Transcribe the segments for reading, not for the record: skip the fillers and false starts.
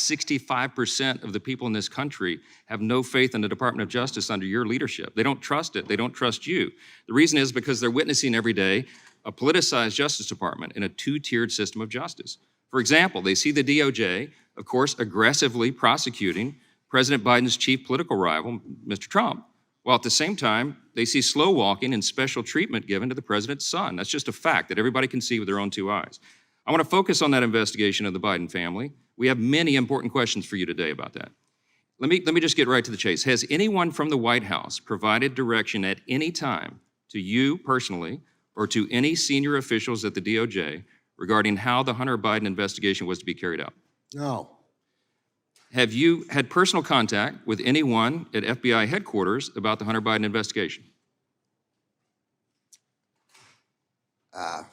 65% of the people in this country have no faith in the Department of Justice under your leadership. They don't trust it. They don't trust you. The reason is because they're witnessing every day a politicized Justice Department in a two-tiered system of justice. For example, they see the DOJ, of course, aggressively prosecuting President Biden's chief political rival, Mr. Trump, while at the same time, they see slow walking and special treatment given to the president's son. That's just a fact that everybody can see with their own two eyes. I want to focus on that investigation of the Biden family. We have many important questions for you today about that. Let me just get right to the chase. Has anyone from the White House provided direction at any time to you personally or to any senior officials at the DOJ regarding how the Hunter Biden investigation was to be carried out? No. Have you had personal contact with anyone at FBI headquarters about the Hunter Biden investigation? I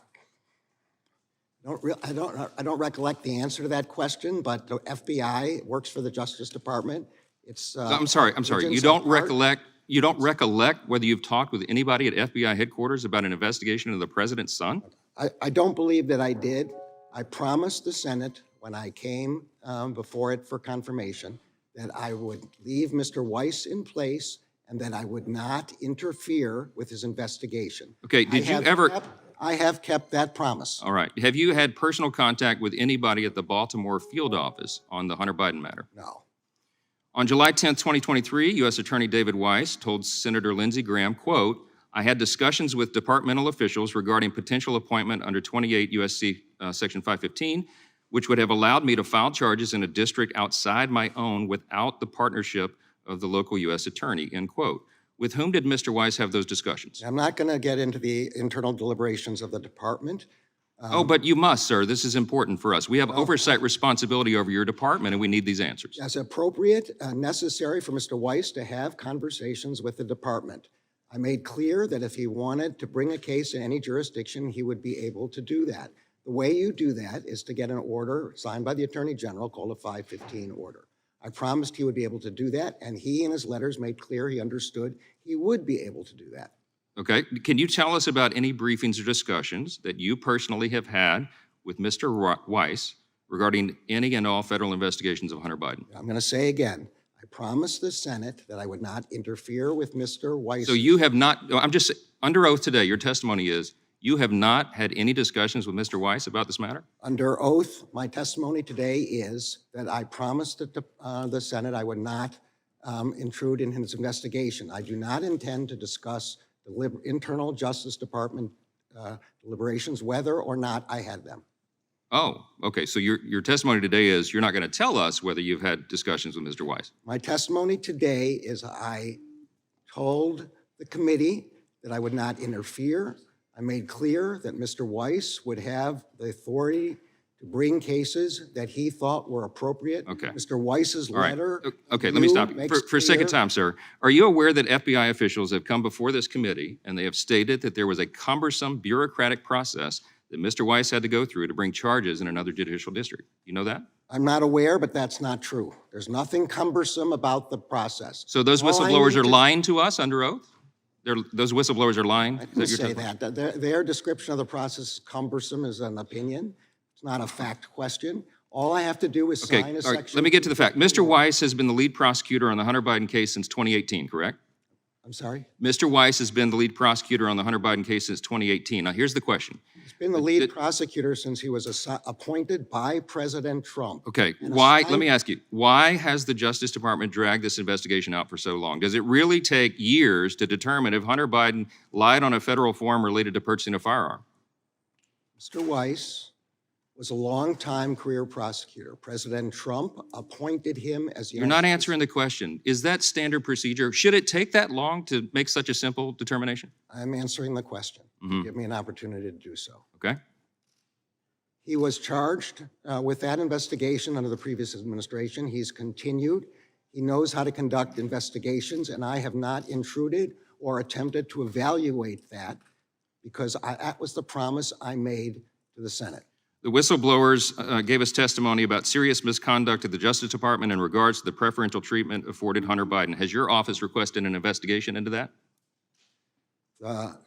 don't recollect the answer to that question, but the FBI works for the Justice Department. It's. I'm sorry. You don't recollect. You don't recollect whether you've talked with anybody at FBI headquarters about an investigation of the president's son? I don't believe that I did. I promised the Senate when I came before it for confirmation that I would leave Mr. Weiss in place and that I would not interfere with his investigation. Okay. Did you ever? I have kept that promise. All right. Have you had personal contact with anybody at the Baltimore field office on the Hunter Biden matter? No. On July 10th, 2023, U.S. Attorney David Weiss told Senator Lindsey Graham, quote, I had discussions with departmental officials regarding potential appointment under 28 U.S.C. Section 515, which would have allowed me to file charges in a district outside my own without the partnership of the local U.S. attorney, end quote. With whom did Mr. Weiss have those discussions? I'm not going to get into the internal deliberations of the department. Oh, but you must, sir. This is important for us. We have oversight responsibility over your department, and we need these answers. As appropriate, necessary for Mr. Weiss to have conversations with the department. I made clear that if he wanted to bring a case in any jurisdiction, he would be able to do that. The way you do that is to get an order signed by the Attorney General called a 515 order. I promised he would be able to do that, and he in his letters made clear he understood he would be able to do that. Okay. Can you tell us about any briefings or discussions that you personally have had with Mr. Weiss regarding any and all federal investigations of Hunter Biden? I'm going to say again, I promised the Senate that I would not interfere with Mr. Weiss. So you have not, I'm just, under oath today, your testimony is you have not had any discussions with Mr. Weiss about this matter? Under oath, my testimony today is that I promised the Senate I would not intrude in his investigation. I do not intend to discuss the internal Justice Department deliberations, whether or not I had them. Oh, okay. So your testimony today is you're not going to tell us whether you've had discussions with Mr. Weiss. My testimony today is I told the committee that I would not interfere. I made clear that Mr. Weiss would have the authority to bring cases that he thought were appropriate. Okay. Mr. Weiss's letter. Okay, let me stop you. For a second time, sir. Are you aware that FBI officials have come before this committee and they have stated that there was a cumbersome bureaucratic process that Mr. Weiss had to go through to bring charges in another judicial district? You know that? I'm not aware, but that's not true. There's nothing cumbersome about the process. So those whistleblowers are lying to us under oath? Those whistleblowers are lying? I didn't say that. Their description of the process is cumbersome is an opinion. It's not a fact question. All I have to do is sign a section. Let me get to the fact. Mr. Weiss has been the lead prosecutor on the Hunter Biden case since 2018, correct? I'm sorry? Mr. Weiss has been the lead prosecutor on the Hunter Biden case since 2018. Now, here's the question. He's been the lead prosecutor since he was appointed by President Trump. Okay, why, let me ask you, why has the Justice Department dragged this investigation out for so long? Does it really take years to determine if Hunter Biden lied on a federal form related to purchasing a firearm? Mr. Weiss was a long-time career prosecutor. President Trump appointed him as the— You're not answering the question. Is that standard procedure? Should it take that long to make such a simple determination? I'm answering the question. Give me an opportunity to do so. Okay. He was charged with that investigation under the previous administration. He's continued. He knows how to conduct investigations, and I have not intruded or attempted to evaluate that because that was the promise I made to the Senate. The whistleblowers gave us testimony about serious misconduct at the Justice Department in regards to the preferential treatment afforded Hunter Biden. Has your office requested an investigation into that?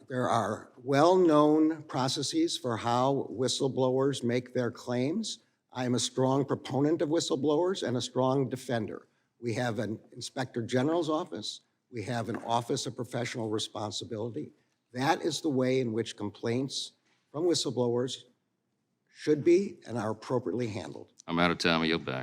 There are well-known processes for how whistleblowers make their claims. I am a strong proponent of whistleblowers and a strong defender. We have an Inspector General's office. We have an Office of Professional Responsibility. That is the way in which complaints from whistleblowers should be and are appropriately handled. I'm out of time. I yield back.